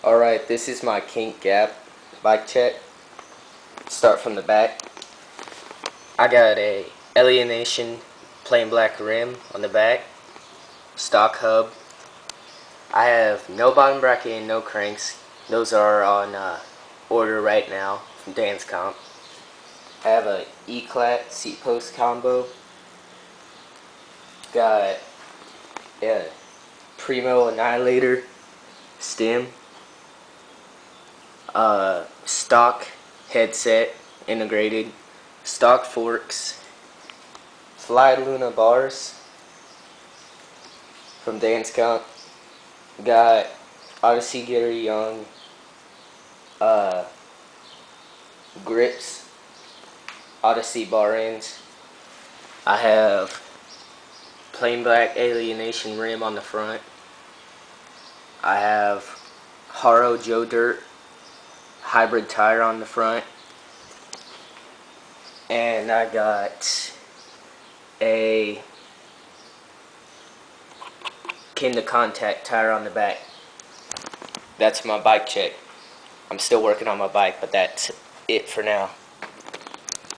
Alright, this is my kink gap bike check. Start from the back. I got a Alienation plain black rim on the back, stock hub. I have no bottom bracket and no cranks. Those are on order right now from didnt. I have a E-clat seat post combo. Got a Primo Annihilator stem. Stock headset integrated, stock forks, Fly Luna bars from didnt. Got Odyssey Gary Young grips, Odyssey bar ends. I have plain black Alienation rim on the front. I have Haro Joe Dirt hybrid tire on the front, and I got a Kinda contact tire on the back. That's my bike check. I'm still working on my bike, but that's it for now.